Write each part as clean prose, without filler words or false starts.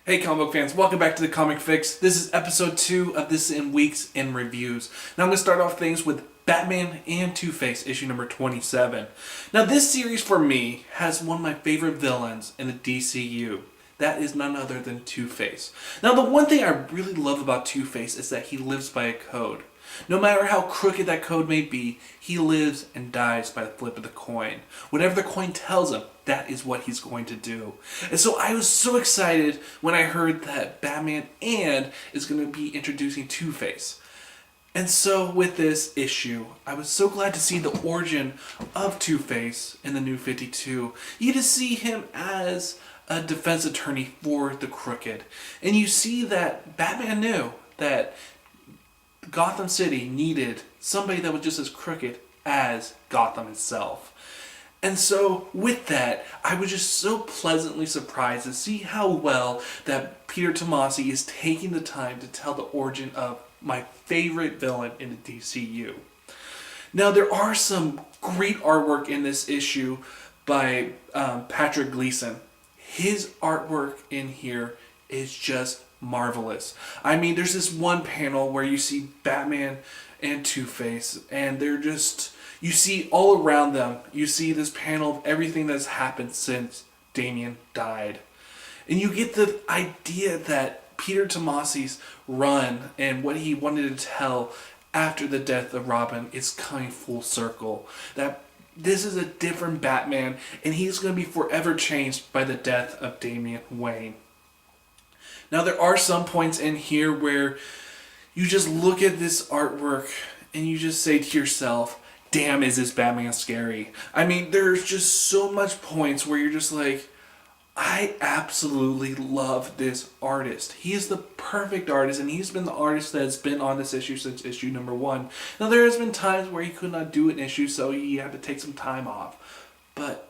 Hey comic book fans, welcome back to the Comic Fix. This is episode 2 of This in Weeks in Reviews. Now I'm going to start off things with Batman and TwoFace, issue number 27. Now this series for me has one of my favorite villains in the DCU. That is none other than TwoFace. Now the one thing I really love about TwoFace is that he lives by a code. No matter how crooked that code may be, he lives and dies by the flip of the coin. Whatever the coin tells him, that is what he's going to do. And so I was so excited when I heard that Batman and is going to be introducing Two-Face. And so with this issue, I was so glad to see the origin of Two-Face in the New 52. You get to see him as a defense attorney for the crooked. And you see that Batman knew that Gotham City needed somebody that was just as crooked as Gotham itself. And so with that, I was just so pleasantly surprised to see how well that Peter Tomasi is taking the time to tell the origin of my favorite villain in the DCU. Now there are some great artwork in this issue by Patrick Gleason. His artwork in here is just marvelous. I mean, there's this one panel where you see Batman and Two-Face, and they're just, you see all around them, you see this panel of everything that's happened since Damian died. And you get the idea that Peter Tomasi's run and what he wanted to tell after the death of Robin is coming full circle. That this is a different Batman, and he's going to be forever changed by the death of Damian Wayne. Now there are some points in here where you just look at this artwork and you just say to yourself, damn, is this Batman scary? I mean, there's just so much points where you're just like, I absolutely love this artist. He is the perfect artist, and he's been the artist that has been on this issue since issue number 1. Now there has been times where he could not do an issue, so he had to take some time off. But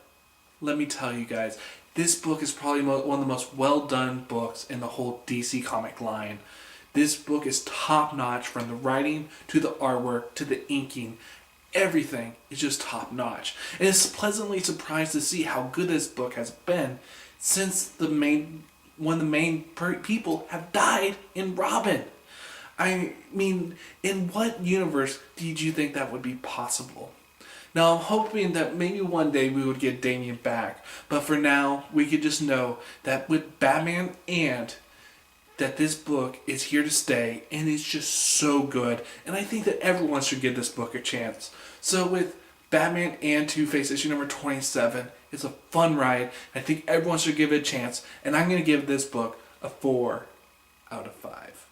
let me tell you guys, this book is probably one of the most well-done books in the whole DC comic line. This book is top-notch, from the writing to the artwork to the inking. Everything is just top-notch. And it's pleasantly surprised to see how good this book has been since one of the main people have died in Robin. I mean, in what universe did you think that would be possible? Now, I'm hoping that maybe one day we would get Damian back. But for now, we could just know that with Batman and that this book is here to stay, and it's just so good. And I think that everyone should give this book a chance. So with Batman and Two-Face issue number 27, it's a fun ride. I think everyone should give it a chance. And I'm going to give this book a 4 out of 5.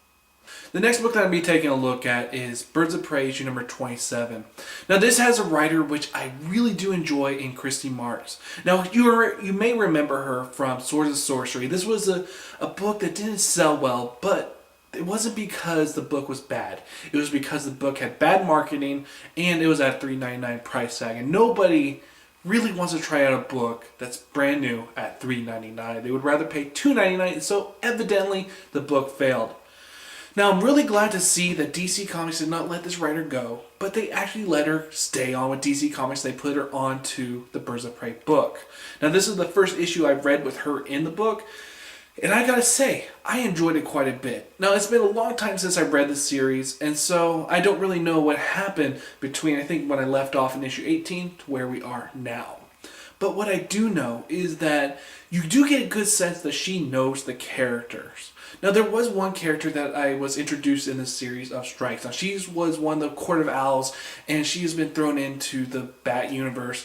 The next book that I'll be taking a look at is Birds of Prey issue number 27. Now this has a writer which I really do enjoy in Christy Marks. Now you may remember her from Swords of Sorcery. This was a book that didn't sell well, but it wasn't because the book was bad. It was because the book had bad marketing and it was at a $3.99 price tag. And nobody really wants to try out a book that's brand new at $3.99. They would rather pay $2.99, and so evidently the book failed. Now, I'm really glad to see that DC Comics did not let this writer go, but they actually let her stay on with DC Comics. They put her on to the Birds of Prey book. Now, this is the first issue I've read with her in the book, and I gotta say, I enjoyed it quite a bit. Now, it's been a long time since I've read this series, and so I don't really know what happened between, I think, when I left off in issue 18 to where we are now. But what I do know is that you do get a good sense that she knows the characters. Now, there was one character that I was introduced in this series of Strikes. Now, she was one of the Court of Owls, and she has been thrown into the Bat universe.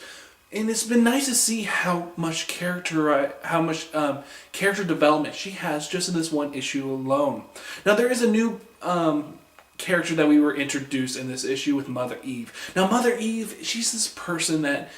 And it's been nice to see how much character development she has just in this one issue alone. Now, there is a new character that we were introduced in this issue with Mother Eve. Now, Mother Eve, she's this person that,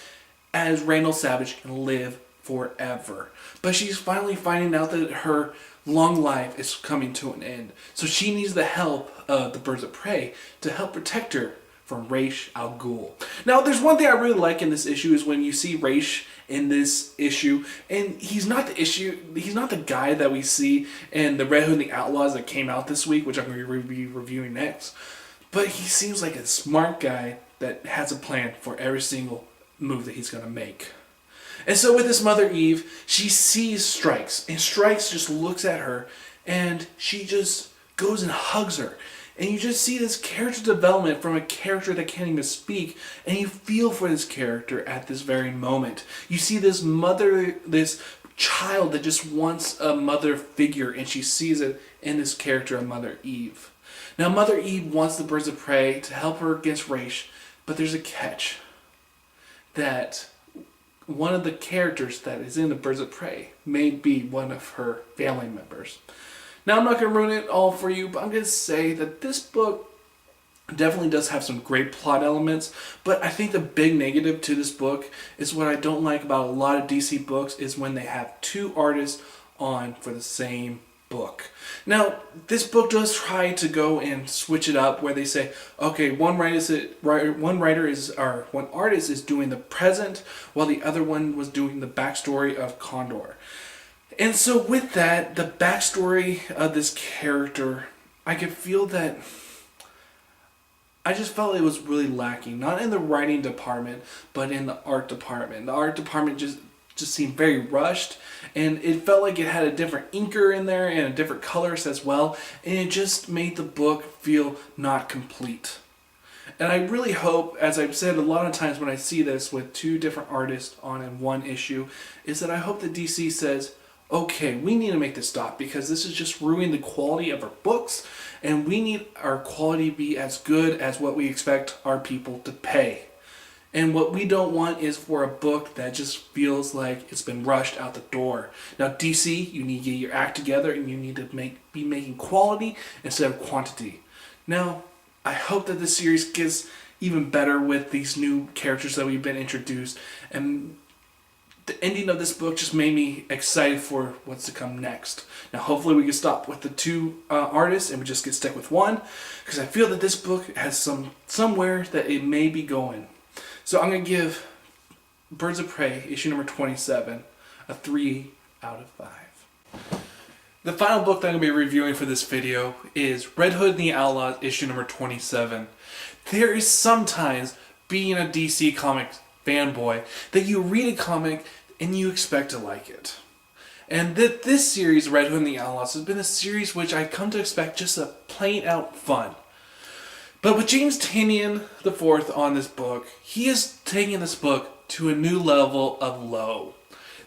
as Randall Savage, can live forever. But she's finally finding out that her long life is coming to an end. So she needs the help of the Birds of Prey to help protect her from Ra's al Ghul. Now, there's one thing I really like in this issue is when you see Ra's in this issue, and he's not the guy that we see in the Hood The Outlaws that came out this week, which I'm going to be reviewing next. But he seems like a smart guy that has a plan for every single move that he's going to make. And so with this Mother Eve, she sees Strikes, and Strikes just looks at her, and she just goes and hugs her. And you just see this character development from a character that can't even speak, and you feel for this character at this very moment. You see this child that just wants a mother figure, and she sees it in this character of Mother Eve. Now, Mother Eve wants the birds of prey to help her against Raish, but there's a catch. That one of the characters that is in the birds of prey may be one of her family members. Now, I'm not going to ruin it all for you, but I'm going to say that this book definitely does have some great plot elements, but I think the big negative to this book is what I don't like about a lot of DC books is when they have two artists on for the same book. Now, this book does try to go and switch it up where they say, okay, one artist is doing the present while the other one was doing the backstory of Condor. And so with that, the backstory of this character, I could feel that I just felt it was really lacking, not in the writing department, but in the art department. The art department just seemed very rushed, and it felt like it had a different inker in there and a different colors as well, and it just made the book feel not complete. And I really hope, as I've said a lot of times when I see this with two different artists on in one issue, is that I hope that DC says, okay, we need to make this stop because this is just ruining the quality of our books, and we need our quality to be as good as what we expect our people to pay. And what we don't want is for a book that just feels like it's been rushed out the door. Now, DC, you need to get your act together and you need to be making quality instead of quantity. Now, I hope that this series gets even better with these new characters that we've been introduced. And the ending of this book just made me excited for what's to come next. Now, hopefully we can stop with the two artists and we just get stuck with one, because I feel that this book has somewhere that it may be going. So I'm going to give Birds of Prey, issue number 27, a 3 out of 5. The final book that I'm going to be reviewing for this video is Red Hood The Outlaws, issue number 27. There is sometimes, being a DC Comics fanboy, that you read a comic and you expect to like it. And this series, Red Hood and the Outlaws, has been a series which I come to expect just a plain out fun. But with James Tynion IV on this book, he is taking this book to a new level of low.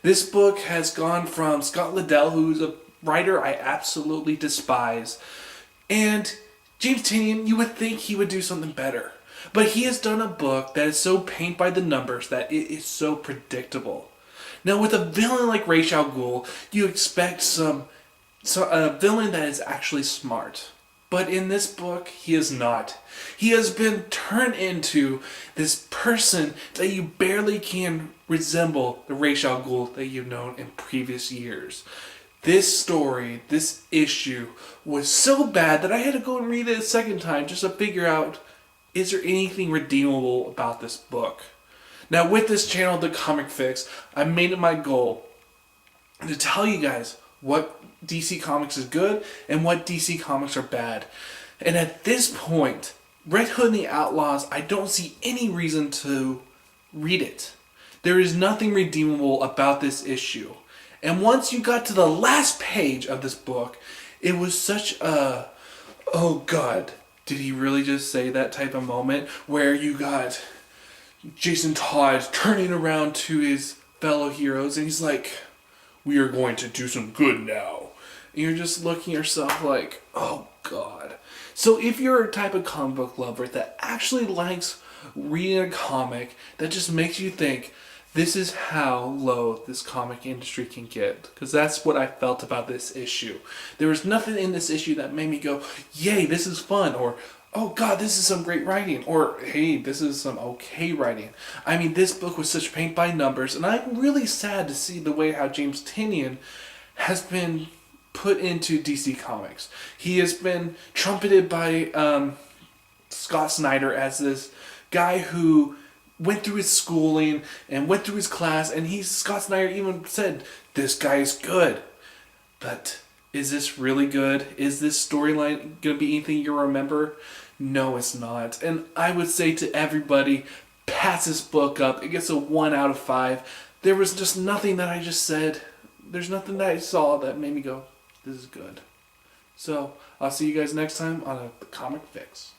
This book has gone from Scott Liddell, who's a writer I absolutely despise, and James Tynion, you would think he would do something better. But he has done a book that is so paint by the numbers that it is so predictable. Now, with a villain like Ra's al Ghul, you expect a villain that is actually smart. But in this book, he is not. He has been turned into this person that you barely can resemble the Ra's al Ghul that you've known in previous years. This story, this issue, was so bad that I had to go and read it a second time just to figure out, is there anything redeemable about this book? Now, with this channel, The Comic Fix, I made it my goal to tell you guys what DC Comics is good and what DC Comics are bad. And at this point, Red Hood and the Outlaws, I don't see any reason to read it. There is nothing redeemable about this issue. And once you got to the last page of this book, it was such a, oh God, did he really just say that type of moment where you got Jason Todd turning around to his fellow heroes and he's like, we are going to do some good now. And you're just looking at yourself like, oh God. So if you're a type of comic book lover that actually likes reading a comic that just makes you think, this is how low this comic industry can get. Because that's what I felt about this issue. There was nothing in this issue that made me go, yay, this is fun. Or, oh God, this is some great writing. Or, hey, this is some okay writing. I mean, this book was such paint by numbers. And I'm really sad to see the way how James Tynion has been put into DC Comics. He has been trumpeted by Scott Snyder as this guy who went through his schooling and went through his class, and Scott Snyder even said, this guy is good. But is this really good? Is this storyline going to be anything you remember? No, it's not. And I would say to everybody, pass this book up. It gets a 1 out of 5. there was just nothing that I just said. There's nothing that I saw that made me go, this is good. So I'll see you guys next time on a Comic Fix.